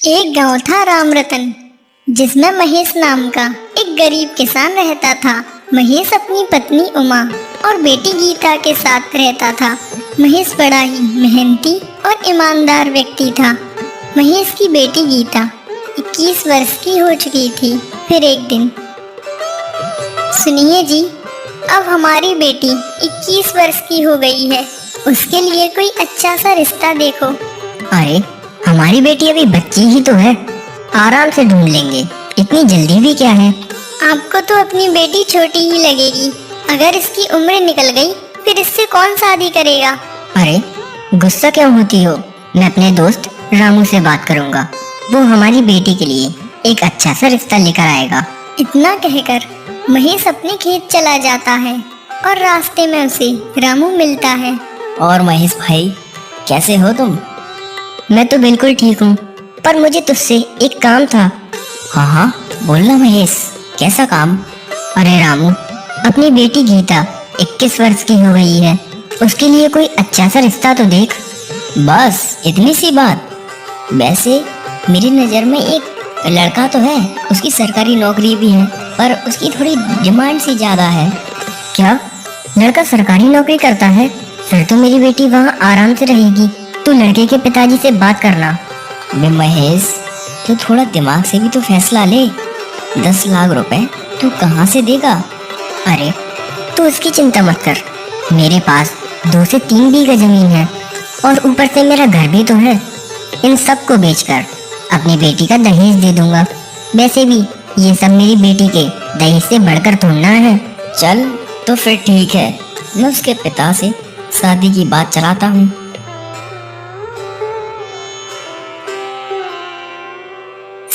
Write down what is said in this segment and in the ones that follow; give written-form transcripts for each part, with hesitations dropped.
एक गांव था राम रतन, जिसमें महेश नाम का एक गरीब किसान रहता था। महेश अपनी पत्नी उमा और बेटी गीता के साथ रहता था। महेश बड़ा ही मेहनती और ईमानदार व्यक्ति था। महेश की बेटी गीता 21 वर्ष की हो चुकी थी। फिर एक दिन, सुनिए जी, अब हमारी बेटी 21 वर्ष की हो गई है, उसके लिए कोई अच्छा सा रिश्ता देखो। अरे हमारी बेटी अभी बच्ची ही तो है, आराम से ढूंढ लेंगे, इतनी जल्दी भी क्या है। आपको तो अपनी बेटी छोटी ही लगेगी, अगर इसकी उम्र निकल गई फिर इससे कौन शादी करेगा। अरे गुस्सा क्यों होती हो, मैं अपने दोस्त रामू से बात करूंगा, वो हमारी बेटी के लिए एक अच्छा सा रिश्ता लेकर आएगा। इतना कहकर महेश अपने खेत चला जाता है और रास्ते में उसे रामू मिलता है। और महेश भाई, कैसे हो तुम? मैं तो बिल्कुल ठीक हूँ, पर मुझे तुझसे एक काम था। हाँ हाँ बोलना महेश, कैसा काम? अरे रामू, अपनी बेटी गीता 21 वर्ष की हो गई है, उसके लिए कोई अच्छा सा रिश्ता तो देख। बस इतनी सी बात? वैसे मेरी नज़र में एक लड़का तो है, उसकी सरकारी नौकरी भी है, पर उसकी थोड़ी डिमांड सी ज़्यादा है। क्या लड़का सरकारी नौकरी करता है? फिर तो मेरी बेटी वहाँ आराम से रहेगी। तू लड़के के पिताजी से बात करना। बे महेश, तू थोड़ा दिमाग से भी तो फैसला ले। 10 लाख रुपए तू कहाँ से देगा? अरे तू उसकी चिंता मत कर, मेरे पास 2 से 3 बीघा जमीन है और ऊपर से मेरा घर भी तो है। इन सब को बेचकर अपनी बेटी का दहेज दे दूंगा। वैसे भी ये सब मेरी बेटी के दहेज से बढ़कर थोड़ना है। चल तो फिर ठीक है, मैं उसके पिता से शादी की बात चलाता हूँ।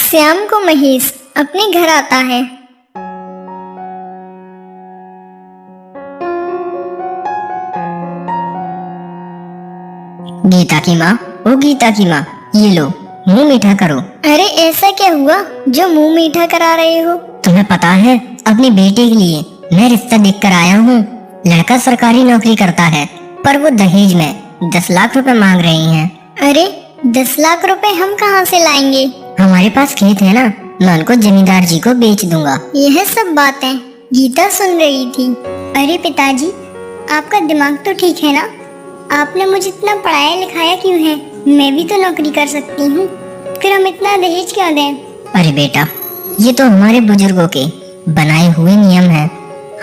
श्याम को महेश अपने घर आता है। गीता की माँ, ओ गीता की माँ, ये लो मुंह मीठा करो। अरे ऐसा क्या हुआ जो मुंह मीठा करा रहे हो? तुम्हें पता है, अपनी बेटी के लिए मैं रिश्ता देख कर आया हूँ। लड़का सरकारी नौकरी करता है, पर वो दहेज में 10 लाख रुपए मांग रही हैं। अरे 10 लाख रुपए हम कहाँ से लाएंगे? हमारे पास खेत है ना, मैं उनको जमींदार जी को बेच दूंगा। यह सब बातें गीता सुन रही थी। अरे पिताजी, आपका दिमाग तो ठीक है ना? आपने मुझे इतना पढ़ाया लिखाया क्यों है? मैं भी तो नौकरी कर सकती हूँ, फिर हम इतना दहेज क्यों दें? अरे बेटा, ये तो हमारे बुजुर्गों के बनाए हुए नियम है।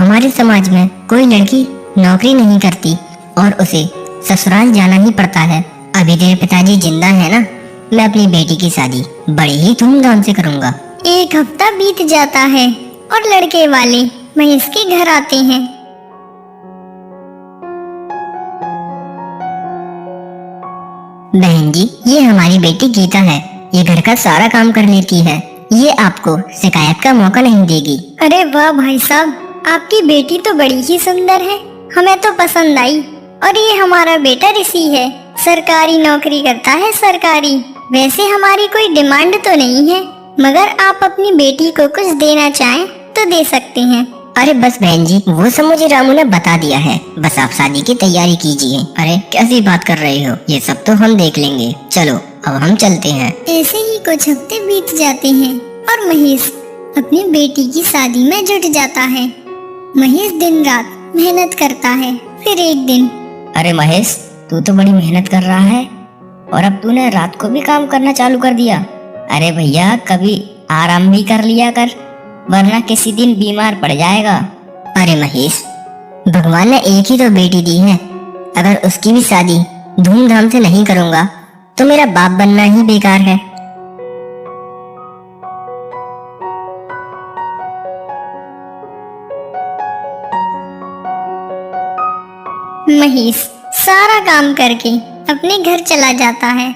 हमारे समाज में कोई लड़की नौकरी नहीं करती और उसे ससुराल जाना ही पड़ता है। अभी तेरे पिताजी जिंदा है ना, मैं अपनी बेटी की शादी बड़ी ही धूमधाम से करूंगा। एक हफ्ता बीत जाता है और लड़के वाले महेश के घर आते हैं। बहन जी, ये हमारी बेटी गीता है, ये घर का सारा काम कर लेती है, ये आपको शिकायत का मौका नहीं देगी। अरे वाह भाई साहब, आपकी बेटी तो बड़ी ही सुंदर है, हमें तो पसंद आई। और ये हमारा बेटा ऋषि है, सरकारी नौकरी करता है, सरकारी। वैसे हमारी कोई डिमांड तो नहीं है, मगर आप अपनी बेटी को कुछ देना चाहें तो दे सकते हैं। अरे बस बहन जी, वो सब मुझे रामू ने बता दिया है, बस आप शादी की तैयारी कीजिए। अरे कैसी बात कर रहे हो, ये सब तो हम देख लेंगे। चलो अब हम चलते हैं। ऐसे ही कुछ हफ्ते बीत जाते हैं और महेश अपनी बेटी की शादी में जुट जाता है। महेश दिन रात मेहनत करता है। फिर एक दिन, अरे महेश, तू तो बड़ी मेहनत कर रहा है और अब तूने रात को भी काम करना चालू कर दिया। अरे भैया, कभी आराम भी कर लिया कर, वरना किसी दिन बीमार पड़ जाएगा। अरे महेश, भगवान ने एक ही तो बेटी दी है, अगर उसकी भी शादी धूमधाम से नहीं करूंगा तो मेरा बाप बनना ही बेकार है। महेश सारा काम करके अपने घर चला जाता है।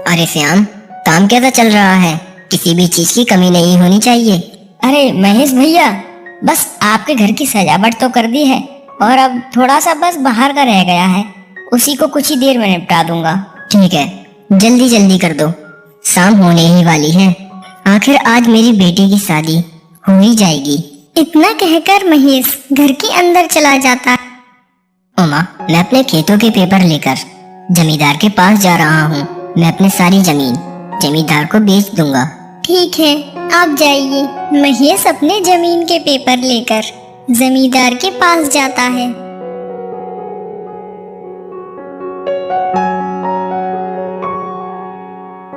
अरे श्याम, काम कैसा चल रहा है? किसी भी चीज की कमी नहीं होनी चाहिए। अरे महेश भैया, बस आपके घर की सजावट तो कर दी है और अब थोड़ा सा बस बाहर का रह गया है, उसी को कुछ ही देर में निपटा दूंगा। ठीक है, जल्दी जल्दी कर दो, शाम होने ही वाली है। आखिर आज मेरी बेटी की शादी हो ही जाएगी। इतना कहकर महेश घर के अंदर चला जाता है। माँ, मैं अपने खेतों के पेपर लेकर जमींदार के पास जा रहा हूँ। मैं अपनी सारी जमीन जमींदार को बेच दूंगा। ठीक है, आप जाइए। महेश अपने जमीन के पेपर लेकर जमींदार के पास जाता है।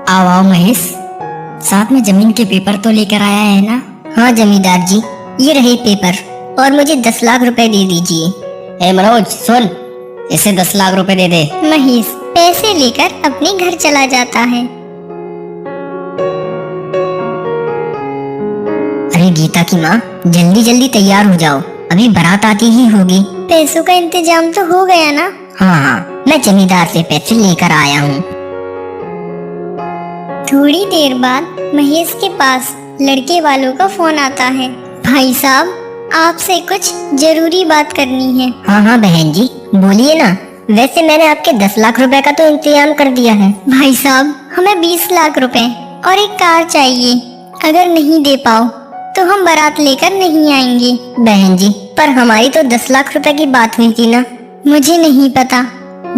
आओ आओ महेश, साथ में जमीन के पेपर तो लेकर आया है ना? हाँ जमींदार जी, ये रहे पेपर और मुझे 10 लाख रुपए दे दीजिए। ए मनोज सुन, इसे 10 लाख रुपए दे दे। महेश पैसे लेकर अपने घर चला जाता है। अरे गीता की माँ, जल्दी जल्दी तैयार हो जाओ, अभी बारात आती ही होगी। पैसों का इंतजाम तो हो गया ना? हाँ हाँ, मैं जमींदार से पैसे लेकर आया हूँ। थोड़ी देर बाद महेश के पास लड़के वालों का फोन आता है। भाई साहब, आपसे कुछ जरूरी बात करनी है। हाँ हाँ बहन जी, बोलिए ना। वैसे मैंने आपके 10 लाख रुपए का तो इंतजाम कर दिया है। भाई साहब, हमें 20 लाख रुपए और एक कार चाहिए। अगर नहीं दे पाओ तो हम बारात लेकर नहीं आएंगे। बहन जी, पर हमारी तो 10 लाख रुपए की बात हुई थी ना। मुझे नहीं पता,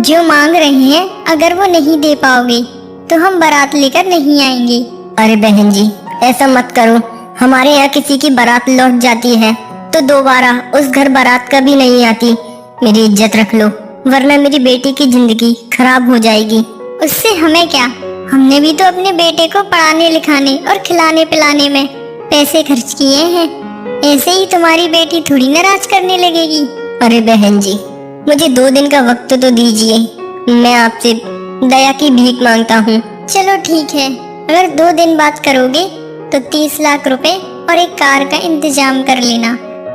जो मांग रहे हैं अगर वो नहीं दे पाओगे तो हम बारात लेकर नहीं आएंगे। अरे बहन जी, ऐसा मत करो। हमारे यहाँ किसी की बारात लौट जाती है तो दोबारा उस घर बारात कभी नहीं आती। मेरी इज्जत रख लो, वरना मेरी बेटी की जिंदगी खराब हो जाएगी। उससे हमें क्या, हमने भी तो अपने बेटे को पढ़ाने लिखाने और खिलाने पिलाने में पैसे खर्च किए हैं। ऐसे ही तुम्हारी बेटी थोड़ी नाराज करने लगेगी। अरे बहन जी, मुझे 2 दिन का वक्त तो दीजिए, मैं आपसे दया की भीख मांगता हूँ। चलो ठीक है, अगर 2 दिन बाद करोगे तो 30 लाख रुपए और एक कार का इंतजाम कर लेना,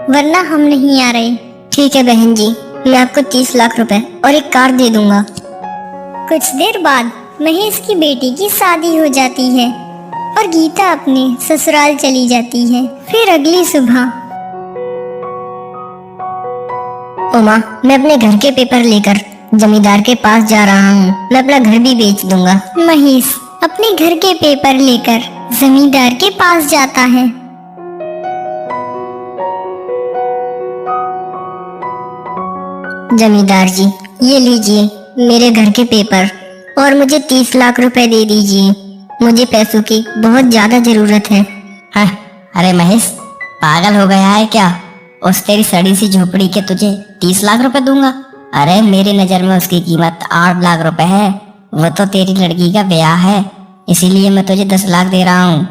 वरना हम नहीं आ रहे। ठीक है बहन जी, मैं आपको 30 लाख रुपए और एक कार दे दूंगा। कुछ देर बाद महेश की बेटी की शादी हो जाती है और गीता अपने ससुराल चली जाती है। फिर अगली सुबह उमा, मैं अपने घर के पेपर लेकर जमींदार के पास जा रहा हूँ। मैं अपना घर भी बेच दूंगा। महेश अपने घर के पेपर लेकर जमींदार के पास जाता है। जमींदार जी, ये लीजिए मेरे घर के पेपर और मुझे 30 लाख रुपए दे दीजिए। मुझे पैसों की बहुत ज्यादा जरूरत है। हाँ, अरे महेश, पागल हो गया है क्या? उस तेरी सड़ी सी झोपड़ी के तुझे 30 लाख रुपए दूंगा? अरे मेरी नजर में उसकी कीमत 8 लाख रुपए है। वो तो तेरी लड़की का ब्याह है, इसीलिए मैं तुझे 10 लाख दे रहा हूँ।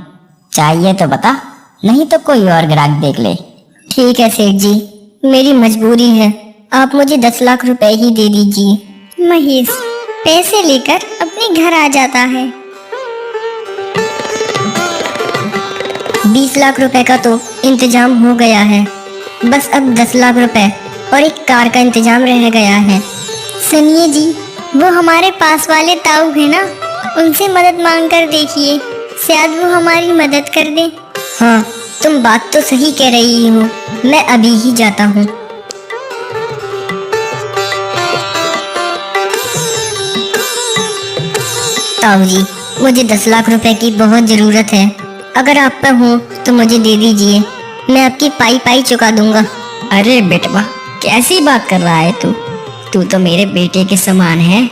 चाहिए तो बता, नहीं तो कोई और ग्राहक देख ले। ठीक है सेठ जी, मेरी मजबूरी है, आप मुझे 10 लाख रुपए ही दे दीजिए। महेश पैसे लेकर अपने घर आ जाता है। 20 लाख रुपए का तो इंतजाम हो गया है, बस अब 10 लाख रुपए और एक कार का इंतजाम रह गया है। सुनिए जी, वो हमारे पास वाले ताऊ है ना, उनसे मदद मांग कर देखिए, शायद वो हमारी मदद कर दे। हाँ, तुम बात तो सही कह रही हो, मैं अभी ही जाता हूँ। ताऊ जी, मुझे 10 लाख रुपए की बहुत जरूरत है, अगर आप पे हो तो मुझे दे दीजिए, मैं आपकी पाई पाई चुका दूंगा। अरे बेटवा, कैसी बात कर रहा है तू तो मेरे बेटे के समान है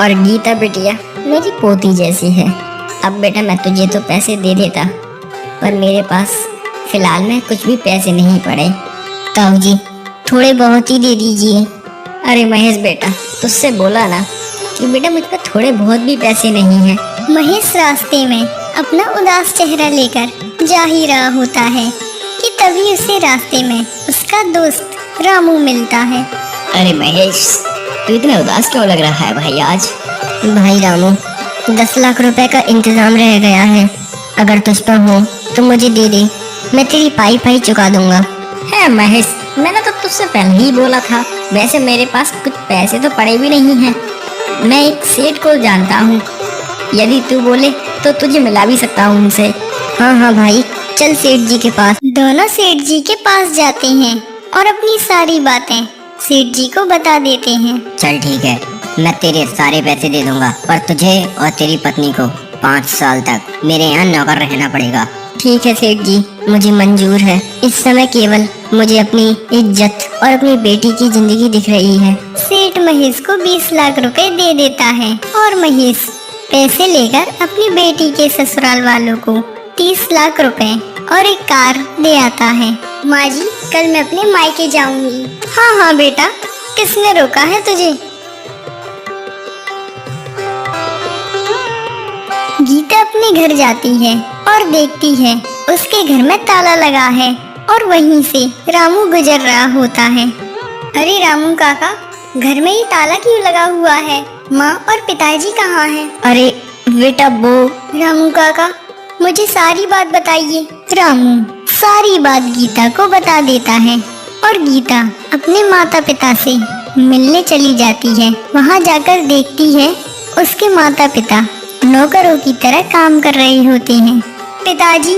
और गीता बिटिया मेरी पोती जैसी है। अब बेटा मैं तुझे तो पैसे दे देता, पर मेरे पास फिलहाल में कुछ भी पैसे नहीं पड़े। ताऊ जी, थोड़े बहुत ही दे दीजिए। अरे महेश बेटा, तुझसे बोला ना कि बेटा मुझ पर थोड़े बहुत भी पैसे नहीं हैं। महेश रास्ते में अपना उदास चेहरा लेकर जा ही रहा होता है कि तभी उसे रास्ते में उसका दोस्त रामू मिलता है। अरे महेश, तू इतना उदास क्यों लग रहा है भाई आज? भाई रामू, 10 लाख रुपए का इंतजाम रह गया है, अगर तुझ पर हो तो मुझे दे दे, मैं तेरी पाई पाई चुका दूंगा। है महेश, मैंने तो तुझसे पहले ही बोला था। वैसे मेरे पास कुछ पैसे तो पड़े भी नहीं हैं, मैं एक सेठ को जानता हूँ, यदि तू बोले तो तुझे मिला भी सकता हूँ उनसे। हाँ हाँ भाई, चल सेठ जी के पास। दोनों सेठ जी के पास जाते हैं और अपनी सारी बातें सेठ जी को बता देते हैं। चल ठीक है, मैं तेरे सारे पैसे दे दूंगा, पर तुझे और तेरी पत्नी को 5 साल तक मेरे यहाँ नौकर रहना पड़ेगा। ठीक है सेठ जी, मुझे मंजूर है। इस समय केवल मुझे अपनी इज्जत और अपनी बेटी की जिंदगी दिख रही है। सेठ सेठ महेश को 20 लाख रुपए दे देता है और महेश पैसे लेकर अपनी बेटी के ससुराल वालों को 30 लाख रुपए और एक कार दे आता है। माँ जी, कल मैं अपने मायके जाऊंगी। हाँ हाँ बेटा, किसने रोका है तुझे? गीता अपने घर जाती है और देखती है उसके घर में ताला लगा है और वहीं से रामू गुजर रहा होता है। अरे रामू काका, घर में ये ताला क्यों लगा हुआ है? माँ और पिताजी कहाँ हैं? अरे बेटा वो रामू काका, मुझे सारी बात बताइए। रामू सारी बात गीता को बता देता है और गीता अपने माता पिता से मिलने चली जाती है। वहाँ जाकर देखती है उसके माता पिता नौकरों की तरह काम कर रहे होते हैं। पिताजी,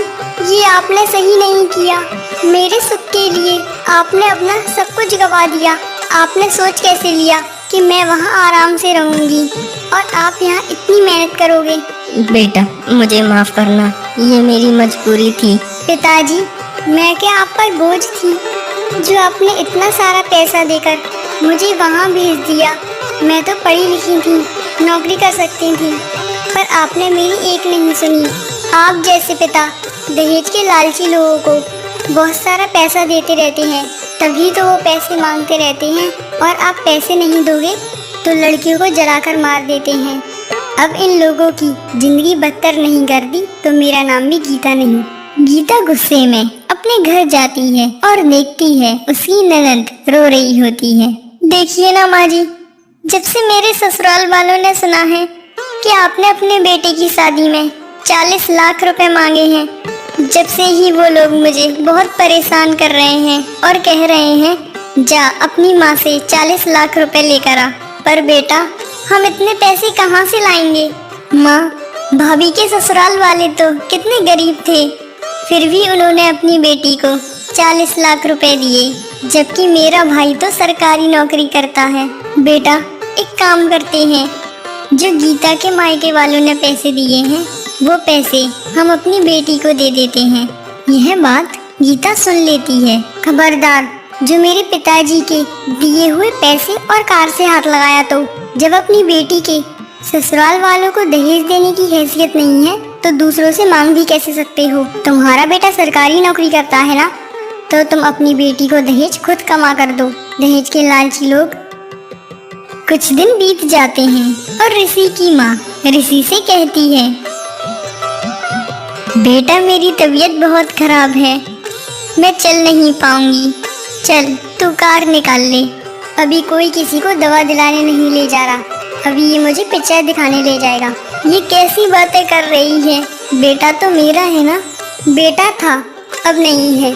ये आपने सही नहीं किया। मेरे सुख के लिए आपने अपना सब कुछ गवा दिया। आपने सोच कैसे लिया कि मैं वहाँ आराम से रहूंगी और आप यहाँ इतनी मेहनत करोगे? बेटा मुझे माफ करना, ये मेरी मजबूरी थी। पिताजी, मैं क्या आप पर बोझ थी जो आपने इतना सारा पैसा देकर मुझे वहाँ भेज दिया? मैं तो पढ़ी लिखी थी, नौकरी कर सकती थी, पर आपने मेरी एक नहीं सुनी। आप जैसे पिता दहेज के लालची लोगों को बहुत सारा पैसा देते रहते हैं, तभी तो वो पैसे मांगते रहते हैं और आप पैसे नहीं दोगे तो लड़कियों को जलाकर मार देते हैं। अब इन लोगों की जिंदगी बदतर नहीं कर दी तो मेरा नाम भी गीता नहीं। गीता गुस्से में अपने घर जाती है और देखती है उसकी ननद रो रही होती है। देखिए ना माँ जी, जब से मेरे ससुराल वालों ने सुना है कि आपने अपने बेटे की शादी में 40 लाख रुपए मांगे हैं, जब से ही वो लोग मुझे बहुत परेशान कर रहे हैं और कह रहे हैं जा अपनी माँ से 40 लाख रुपए लेकर आ। पर बेटा, हम इतने पैसे कहाँ से लाएंगे? माँ, भाभी के ससुराल वाले तो कितने गरीब थे, फिर भी उन्होंने अपनी बेटी को 40 लाख रुपए दिए, जबकि मेरा भाई तो सरकारी नौकरी करता है। बेटा, एक काम करते हैं, जो गीता के मायके वालों ने पैसे दिए हैं वो पैसे हम अपनी बेटी को दे देते हैं। यह बात गीता सुन लेती है। खबरदार, जो मेरे पिताजी के दिए हुए पैसे और कार से हाथ लगाया तो जब अपनी बेटी के ससुराल वालों को दहेज देने की हैसियत नहीं है तो दूसरों से मांग भी कैसे सकते हो? तुम्हारा बेटा सरकारी नौकरी करता है ना, तो तुम अपनी बेटी को दहेज खुद कमा कर दो। दहेज के लालची लोग। कुछ दिन बीत जाते हैं और ऋषि की माँ ऋषि से कहती है, बेटा मेरी तबीयत बहुत खराब है, मैं चल नहीं पाऊंगी, चल तू कार निकाल ले। अभी कोई किसी को दवा दिलाने नहीं ले जा रहा, अभी ये मुझे पिक्चर दिखाने ले जाएगा। ये कैसी बातें कर रही है? बेटा तो मेरा है ना। बेटा था, अब नहीं है,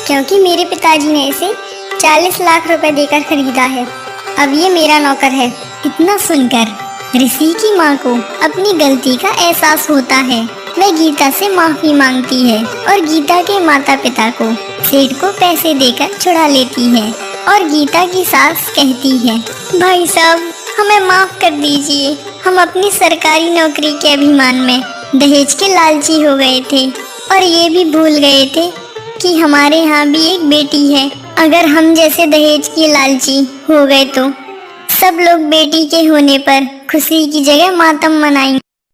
क्योंकि मेरे पिताजी ने इसे 40 लाख रुपए देकर खरीदा है। अब ये मेरा नौकर है। इतना सुनकर ऋषि की माँ को अपनी गलती का एहसास होता है। वह गीता से माफी मांगती है और गीता के माता पिता को सेठ को पैसे देकर छुड़ा लेती है। और गीता की सास कहती है, भाई साहब हमें माफ कर दीजिए, हम अपनी सरकारी नौकरी के अभिमान में दहेज के लालची हो गए थे और ये भी भूल गए थे कि हमारे यहाँ भी एक बेटी है। अगर हम जैसे दहेज के लालची हो गए तो सब लोग बेटी के होने पर खुशी की जगह मातम मनाएंगे।